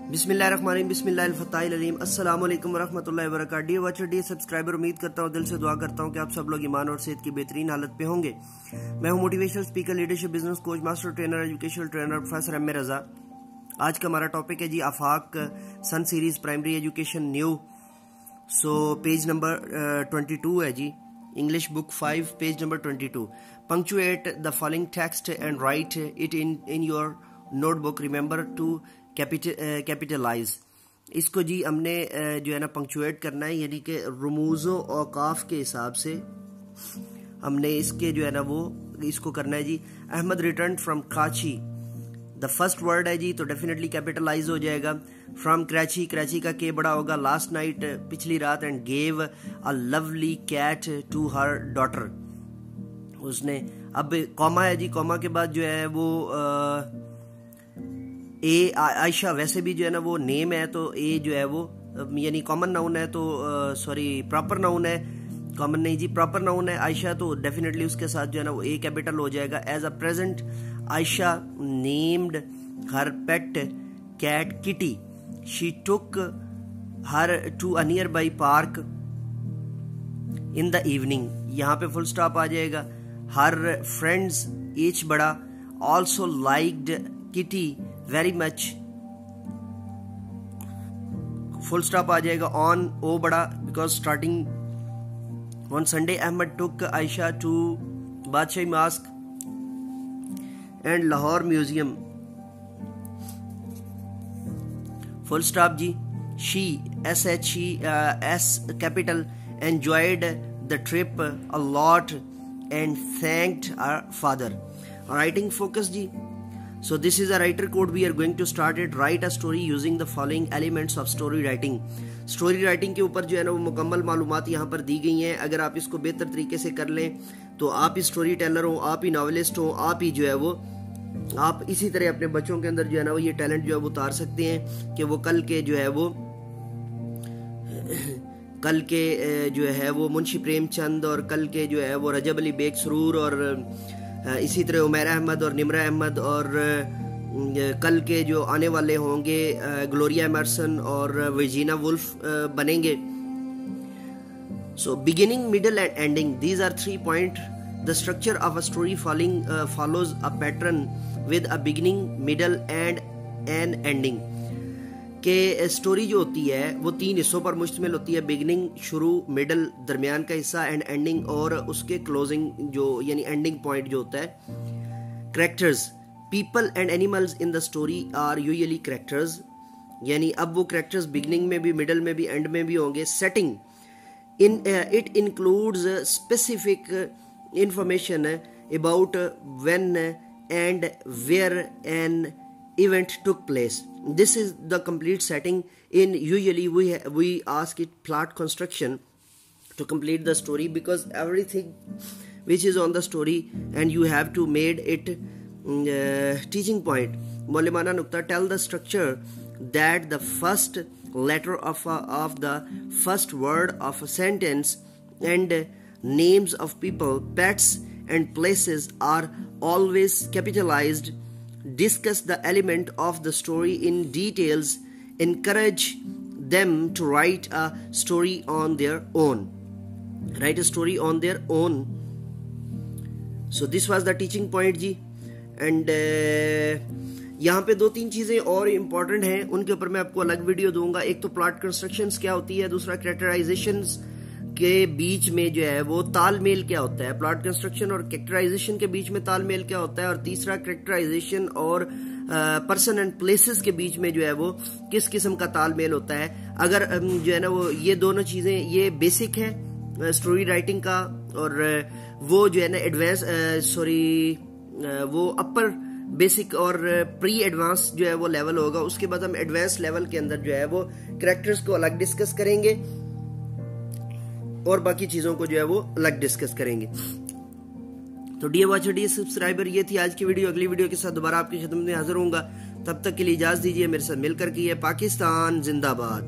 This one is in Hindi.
बिस्मिल्लाहिर्रहमानिर्रहीम बिस्मिल्लाहिल-फताहिल-अलीम अस्सलाम वालेकुम वरहमतुल्लाहि वबरकातुहू। डियर वॉचर, डियर सब्सक्राइबर, उम्मीद करता हूँ, दिल से दुआ करता हूँ कि आप सब लोग ईमान और सेहत की बेहतरीन हालत पे होंगे। मैं हूँ motivational speaker, leadership, business coach, master trainer, educational trainer professor M A Raza. आज का हमारा टॉपिक है जी Afaq sun series primary education new. So page number 22 है जी, English book 5 page number 22। Punctuate the following text and write it in your notebook. Remember to capitalize. इसको जी हमने जो है ना पंक्चुएट करना है, यानी कि रमूज़ो और काफ के हिसाब से हमने इसके जो है ना वो इसको करना है जी। Ahmad return from Karachi, the first word है जी, तो डेफिनेटली कैपिटलाइज हो जाएगा। फ्रॉम कराची, कराची का के बड़ा होगा। लास्ट नाइट, पिछली रात। And gave a lovely cat to her daughter, उसने। अब कॉमा है जी, कॉमा के बाद जो है वो ए आयशा, वैसे भी जो है ना वो नेम है, तो ए जो है वो यानी कॉमन नाउन है, तो सॉरी प्रॉपर नाउन है, कॉमन नहीं जी, प्रॉपर नाउन है आयशा, तो डेफिनेटली उसके साथ जो है ना वो ए कैपिटल हो जाएगा। As a present, Ayesha named her pet cat Kitty, she took her to a nearby park in the evening. यहाँ पे फुल स्टॉप आ जाएगा। हर फ्रेंड्स, ईच बड़ा, also liked Kitty very much, full stop आ जाएगा। ऑन, ओ बड़ा, because starting on Sunday. Ahmad took Ayesha to Badshahi mosque and Lahore museum, full stop जी। She, S H she S capital, enjoyed the trip a lot and thanked our father. Writing focus जी। So this is a writer code. We are going to start it. Write a story using the following elements of story writing. Story writing के ऊपर जो है ना वो मुकम्मल मालूमात यहाँ पर दी गई हैं। अगर आप इसको बेहतर तरीके से कर लें तो आप ही स्टोरी टेलर हो, आप ही नॉवेलिस्ट हो, आप ही जो है वो आप इसी तरह अपने बच्चों के अंदर जो है ना वो ये टैलेंट जो है वो उतार सकते हैं कि वो कल के जो है वो कल के जो है वो मुंशी प्रेमचंद और कल के जो है वो रजब अली बेग सरूर और इसी तरह उमैर अहमद और निमरा अहमद और कल के जो आने वाले होंगे ग्लोरिया एमरसन और वर्जीना वुल्फ बनेंगे। So beginning, middle and ending, these are 3 point. The structure of a story follows a pattern with a beginning, middle and an ending. कि स्टोरी जो होती है वो 3 हिस्सों पर मुश्तमिल होती है। बिगिनिंग, शुरू, मिडल, दरमियान का हिस्सा, एंड एंडिंग, और उसके क्लोजिंग जो यानी एंडिंग पॉइंट जो होता है। Characters, people and animals in the story are usually characters, यानी अब वो कैरेक्टर्स बिगिनिंग में भी, मिडल में भी, एंड में भी होंगे। Setting, in it includes specific information about when and where an event took place. This is the complete setting. In usually we ask it plot construction to complete the story, because everything which is on the story and you have to made it teaching point. मौलिमाना नुक्ता, tell the structure that the first letter of the first word of a sentence and names of people, pets and places are always capitalized. Discuss the element of the story in details. Encourage them to write a story on their own. Write a story on their own. So this was the teaching point ji. And यहाँ पे 2-3 चीज़ें और इम्पॉर्टेंट हैं, उनके ऊपर मैं आपको अलग वीडियो दूंगा। एक तो प्लॉट कंस्ट्रक्शंस क्या होती है, दूसरा कैरेक्टराइजेशंस के बीच में जो है वो तालमेल क्या होता है, प्लॉट कंस्ट्रक्शन और कैरेक्टराइजेशन के बीच में तालमेल क्या होता है, और तीसरा कैरेक्टराइजेशन और पर्सन एंड प्लेसेस के बीच में जो है वो किस किस्म का तालमेल होता है। अगर जो है ना वो ये दोनों चीजें ये बेसिक है स्टोरी राइटिंग का, और वो जो है ना एडवांस वो अपर बेसिक और प्री एडवांस जो है वो लेवल होगा। उसके बाद हम एडवांस लेवल के अंदर जो है वो कैरेक्टर्स को अलग डिस्कस करेंगे और बाकी चीजों को जो है वो अलग डिस्कस करेंगे। तो डियर वॉचर, डियर सब्सक्राइबर, ये थी आज की वीडियो। अगली वीडियो के साथ दोबारा आपकी खिदमत में हाजिर होऊंगा। तब तक के लिए इजाजत दीजिए। मेरे साथ मिलकर की है। पाकिस्तान जिंदाबाद।